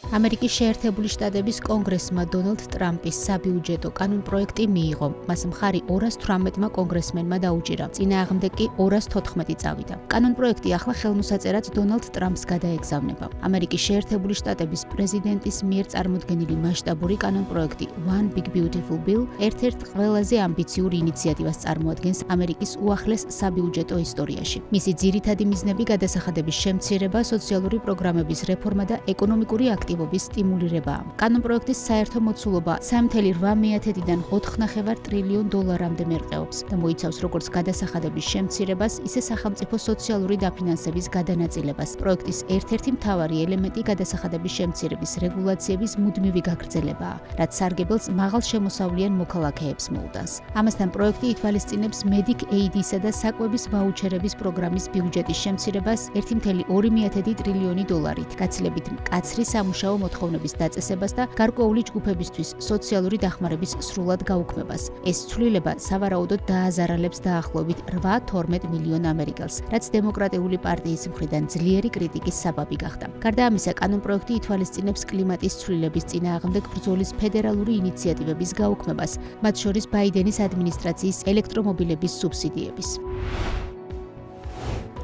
ამერიკის შეერთებული შტატების კონგრესმა დონალდ ტრამპის საბიუჯეტო კანონპროექტი მიიღო. მას მხარი 218-მა კონგრესმენმა დაუჭირა. წინააღმდეგ კი 214 წავიდა. კანონპროექტი ახლა ხელმოსაწერად დონალდ ტრამპს გადაეგზავნება. ამერიკის შეერთებული შტატების პრეზიდენტის მიერ წარმოდგენილი მასშტაბური კანონპროექტი One Big Beautiful Bill ერთ-ერთ ყველაზე ამბიციური ინიციატივას წარმოადგენს ამერიკის უახლეს საბიუჯეტო ისტორიაში. მისი ძირითადი მიზნები გადასახადების შემცირება, სოციალური პროგრამების რეფორმა და ეკონომიკური აქტივობა სტიმულირებაა. კანონპროექტის საერთო მოცულობა 3,8-დან 4,9 ტრილიონ დოლარამდე მერყეობს და მოიცავს როგორც გადასახადების შემცირებას, ისე სახელმწიფო სოციალური დაფინანსების გადანაწილებას. პროექტის ერთ-ერთი მთავარი ელემენტი გადასახადების შემცირების რეგულაციების მუდმივი გაგრძელებაა, რაც სარგებელს მაღალშემოსავლიან მოქალაქეებს მოუტანს. ამასთან პროექტი ითვალისწინებს Medicaid-ისა და საკვების ვაუჩერების პროგრამის ბიუჯეტის შემცირებას 1,2 ტრილიონი დოლარით, გაცილებით მკაცრი სამუშაო მოთხოვნების დაწესებას და გარკვეული ჯგუფებისთვის სოციალური დახმარების სრულად გაუქმებას. ეს ცვლილება სავარაუდოდ დააზარალებს დაახლოებით 8-12 მილიონ ამერიკელს, რაც დემოკრატიული პარტიის მხრიდან ძლიერი კრიტიკის საბაბი გახდა. გარდა ამისა, კანონპროექტი ითვალისწინებს კლიმატის ცვლილების წინააღმდეგ ბრძოლის ფედერალური ინიციატივების გაუქმებას, მათ შორის ბაიდენის ადმინისტრაციის ელექტრომობილების სუბსიდიების.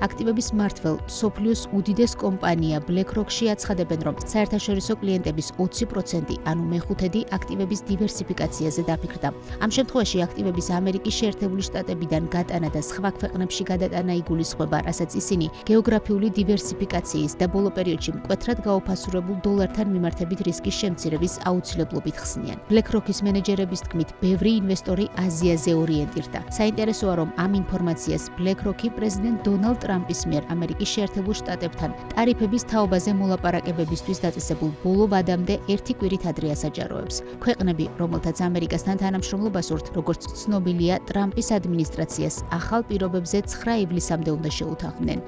აქტივების მმართველ მსოფლიოს უდიდეს კომპანია BlackRock-ში აცხადებენ, რომ საერთაშორისო კლიენტების 20%, ანუ მეხუთედი აქტივების დივერსიფიკაციაზე დაფიქრდა. ამ შემთხვევაში აქტივების ამერიკის შეერთებული შტატებიდან გატანა და სხვა ქვეყნებში გადატანა იგულისხმება, რასაც ისინი გეოგრაფიული დივერსიფიკაციის და ბოლო პერიოდში მკვეთრად გაუფასურებულ დოლართან მიმართებით რისკის შემცირების აუცილებლობით ხსნიან. BlackRock-ის მენეჯერების თქმით, ბევრი ინვესტორი აზიაზე ორიენტირდა. საინტერესოა, რომ ამ ინფორმაციას BlackRock-ი პრეზიდენტ დონალდ ტრამპის მიერ ამერიკის შეერთებულ შტატებთან ტარიფების თაობაზე მოლაპარაკებებისთვის დაწესებულ ბოლო ვადამდე ერთი კვირით ადრე ასაჯაროებს. ქვეყნები, რომელთაც ამერიკასთან თანამშრომლობა სურთ, როგორც ცნობილია, ტრამპის ადმინისტრაციას ახალ პირობებზე 9 ივლისამდე უნდა შეუთანხმდნენ.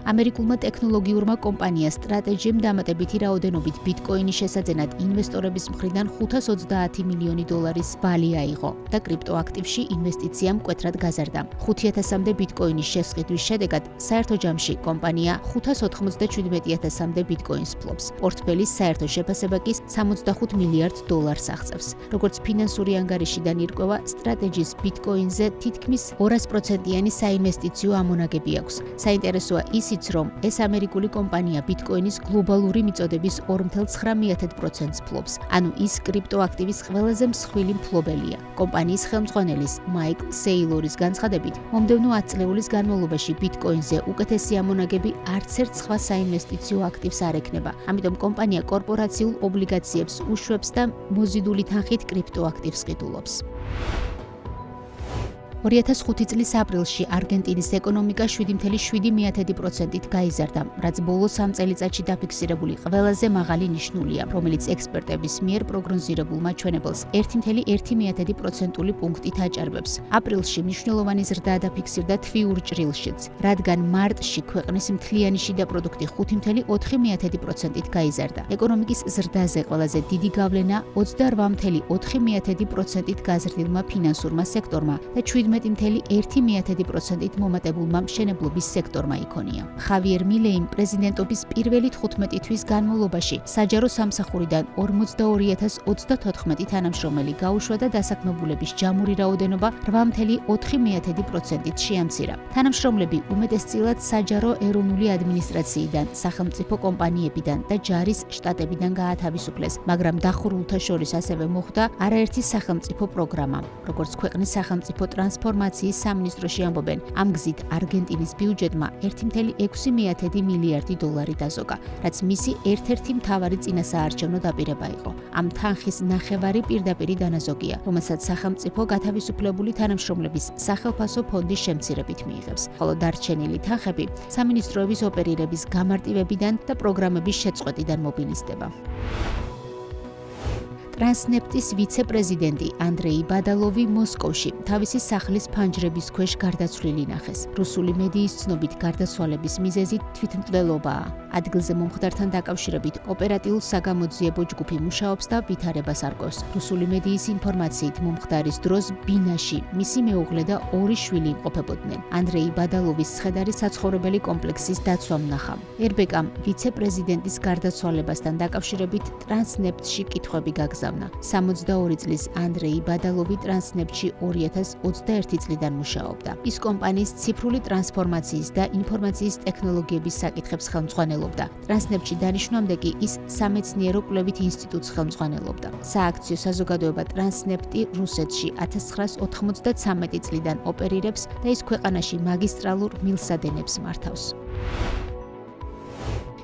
ამერიკულმა ტექნოლოგიურმა კომპანია Strategy-მ დამატებითი რაოდენობით ბიტკოინის შესაძენად ინვესტორების მხრიდან 520 მილიონი დოლარის ვალი აიღო და კრიპტოაქტივში ინვესტიცია მკვეთრად გაზარდა. 5,000-მდე ბიტკოინის შესყიდვის შედეგად საერთო ჯამში კომპანია 597,000-მდე ბიტკოინს ფლობს. პორტფელის საერთო შეფასება კი 65 მილიარდ დოლარს აღწევს. როგორც ფინანსური ანგარიშიდან ირკვევა, Strategy-ს ბიტკოინზე თითქმის 200%-იანი საინვესტიციო ამონაგები აქვს. საინტერესოა ის რომ ეს ამერიკული კომპანია ბიტკოინის გლობალური მიწოდების 2,9%-ს ფლობს, ანუ ის კრიპტოაქტივის ყველაზე მსხვილი მფლობელია. კომპანიის ხელმძღვანელის მაიკლ სეილორის განცხადებით, მომდევნო 10 წლეულის განმავლობაში ბიტკოინზე უკეთესი ამონაგები არც ერთ სხვა საინვესტიციო აქტივს არ ექნება. ამიტომ კომპანია კორპორაციულ ობლიგაციებს უშვებს და მოზიდული თანხით კრიპტოაქტივს ყიდულობს. 2005 წლის აპრილში არგენტინის ეკონომიკა 7,7%-ით გაიზარდა, რაც ბოლო 3 წელიწადში დაფიქსირებული ყველაზე მაღალი ნიშნულია, რომელიც ექსპერტების მიერ პროგნოზირებულ მაჩვენებელს 1,1% პუნქტით აჭარბებს. აპრილში მნიშვნელოვანი ზრდა დაფიქსირდა თვიურ ჭრილშიც, რადგან მარტში ქვეყნის მთლიანი შიდა პროდუქტი 5,4%-ით გაიზარდა. ეკონომიკის ზრდაზე ყველაზე დიდი გავლენა 28,4%-ით გაზრდილმა ფინანსურმა სექტორმა და 17,1%-ით მომატებულმა მშენებლობის სექტორმა იქონია. ხავიერ მილეიმ პრეზიდენტობის პირველი 15 თვის განმავლობაში საჯარო სამსახურიდან 42,034 თანამშრომელი გაუშვა და დასაქმებულების ჯამური რაოდენობა 8,4%-ით შეამცირა. თანამშრომლები უმეტესწილად საჯარო ეროვნული ადმინისტრაციიდან, სახელმწიფო კომპანიებიდან და ჯარის შტატებიდან გაათავისუფლეს, მაგრამ დახურულთა შორის ასევე მოხვდა არაერთი სახელმწიფო პროგრამა, როგორც ქვეყნის სახელმწიფო ტრანსფორმაციის სამინისტროში ამბობენ, ამ გზით არგენტინის ბიუჯეტმა 1,6 მილიარდი დოლარი დაზოგა, რაც მისი ერთ-ერთი მთავარი წინასაარჩევნო დაპირება იყო. ამ თანხის ნახევარი პირდაპირი დანაზოგია, რომელსაც სახელმწიფო გათავისუფლებული თანამშრომლების სახელფასო ფონდის შემცირებით მიიღებს, ხოლო დარჩენილი თანხები სამინისტროების ოპერირების გამარტივებიდან და პროგრამების შეწყვეტიდან მობილიზდება. ტრანსნეფტის ვიცე-პრეზიდენტი ანდრეი ბადალოვი მოსკოვში თავისი სახლის ფანჯრების ქვეშ გარდაცვლილი ნახეს. რუსული მედიის ცნობით გარდაცვალების მიზეზი თვითმკვლელობაა. ადგილზე მომხდართან დაკავშირებით ოპერატიულ საგამოძიებო ჯგუფი მუშაობს და ვითარებას არგოს. რუსული მედიის ინფორმაციით მომხდარის დროს ბინაში მისი მეუღლე და 2 შვილი იმყოფებოდნენ. ანდრეი ბადალოვის ცხედარი საცხოვრებელი კომპლექსის დაცვამ ნახა. RBK-მ ვიცე-პრეზიდენტის გარდაცვალებასთან დაკავშირებით ტრანსნეფტში კითხვები გაგზავნა. 62 წლის ანდრეი ბადალოვი ტრანსნეფტში 2021 წლიდან მუშაობდა. ის კომპანიის ციფრული ტრანსფორმაციის და ინფორმაციის ტექნოლოგიების საკითხებს ხელმძღვანელობდა. ტრანსნეფტში დანიშვნამდე კი ის სამეცნიერო კვლევით ინსტიტუტს ხელმძღვანელობდა. სააქციო საზოგადოება ტრანსნეფტი რუსეთში 1993 წლიდან ოპერირებს და ის ქვეყანაში მაგისტრალურ მილსადენებს მართავს.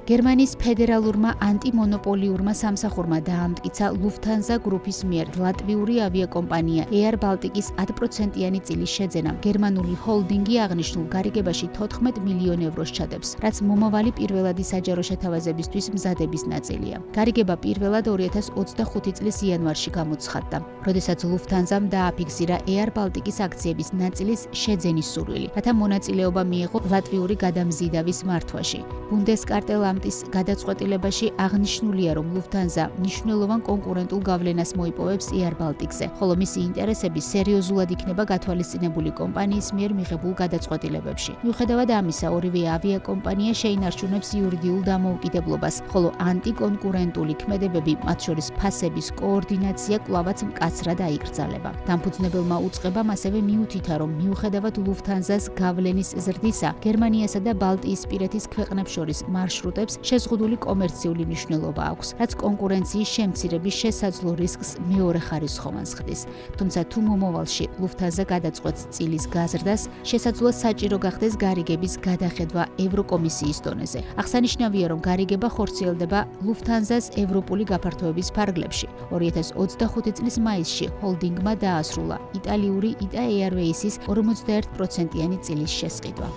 გერმანიის ფედერალურმა ანტიმონოპოლიურმა სამსახურმა დაამტკიცა Lufthansa გრუპის მიერ ლატვიური ავიაკომპანია Air Baltic-ის 10%-იანი წილის შეძენა. გერმანული ჰოლდინგი აღნიშნულ გარიგებაში 14 მილიონ ევროს ჩადებს, რაც მომავალი პირველადი საჯარო შეთავაზებისთვის მზადების ნაწილია. გარიგება პირველად 2025 წლის იანვარში გამოცხადდა, როდესაც Lufthansa-მ დააფიქსირა Air Baltic-ის აქციების ნაწილის შეძენის სურვილი, რათა მონაწილეობა მიეღო ლატვიური გადამზიდავის მართვაში. Bundeskartellamt ის გადაწყვეტილებაში აღნიშნულია, რომ Lufthansa მნიშვნელოვან კონკურენტულ გავლენას მოიპოვებს Air Baltic-ზე, ხოლო მისი ინტერესები სერიოზულად იქნება გათვალისწინებული კომპანიის მიერ მიღებულ გადაწყვეტილებებში. მიუხედავად ამისა, ორივე ავიაკომპანია შეინარჩუნებს იურიდიულ დამოუკიდებლობას, ხოლო ანტიკონკურენტული ქმედებები, მათ შორის ფასების კოორდინაცია კვლავაც მკაცრად აიკრძალება. დამფუძნებელმა უწყებამ ასევე მიუთითა, რომ მიუხედავად Lufthansa-ს გავლენის ზრდისა, გერმანიასა და ბალტიისპირეთის ქვეყნებს შორის მარშრუტებს შეზღუდული კომერციული მნიშვნელობა აქვს, რაც კონკურენციის შემცირების შესაძლო რისკს მეორეხარისხოვანს ხდის. თუმცა თუ მომავალში Lufthansa გადაწყვეტს წილის გაზრდას, შესაძლოა საჭირო გახდეს გარიგების გადახედვა ევროკომისიის დონეზე. აღსანიშნავია, რომ გარიგება ხორციელდება Lufthansa-ს ევროპული გაფართოების ფარგლებში. 2025 წლის მაისში ჰოლდინგმა დაასრულა იტალიური ITA Airways-ის 51%-იანი წილის შესყიდვა.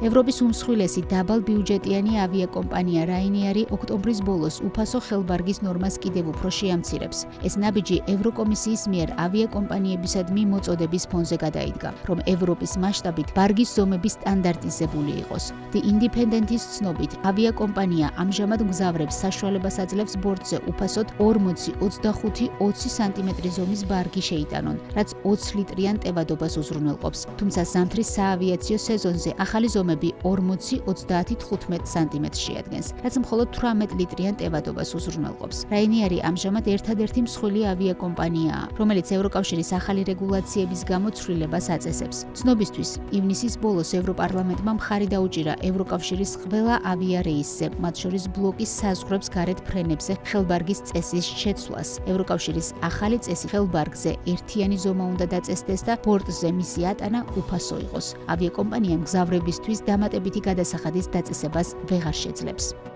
ევროპის უმსხვილესი დაბალბიუჯეტიანი ავიაკომპანია Ryanair ოქტომბრის ბოლოს უფასო ხელბარგის ნორმას კიდევ უფრო შეამცირებს. ეს ნაბიჯი ევროკომისიის მიერ ავიაკომპანიებისადმი მოწოდების ფონზე გადაიდგა, რომ ევროპის მასშტაბით ბარგის ზომები სტანდარტიზებული იყოს. The Independent-ის ცნობით, ავიაკომპანია ამჟამად მგზავრებს საშუალებას აძლევს ბორტზე უფასოდ 40-25-20 სანტიმეტრი ზომის ბარგი შეიტანონ, რაც 20 ლიტრიან ტევადობას უზრუნველყოფს. თუმცა ზამთრის საავიაციო სეზონზე ახალი ზომები 40-30-15 სანტიმეტრს შეადგენს, რაც მხოლოდ 18 ლიტრიან ტევადობას უზრუნველყოფს. Ryanair ამჟამად ერთადერთი მსხვილი ავიაკომპანიაა, რომელიც ევროკავშირის ახალი რეგულაციების გამოცვლილებას აწესებს. ცნობისთვის, ივნისის ბოლოს ევროპარლამენტმა მხარი დაუჭირა ევროკავშირის ყველა ავიარეისზე, მათ შორის ბლოკის საზღვრებს გარეთ ფრენებზე ხელბარგის წესის შეცვლას. ევროკავშირის ახალი წესი ხელბარგზე ერთიანი ზომა უნდა დაწესდეს და ბორტზე მისი ატანა უფასო იყოს. ავიაკომპანია მგზავრებისთვის დამატებითი გადასახადის დაწესებას ვეღარ შეძლებს.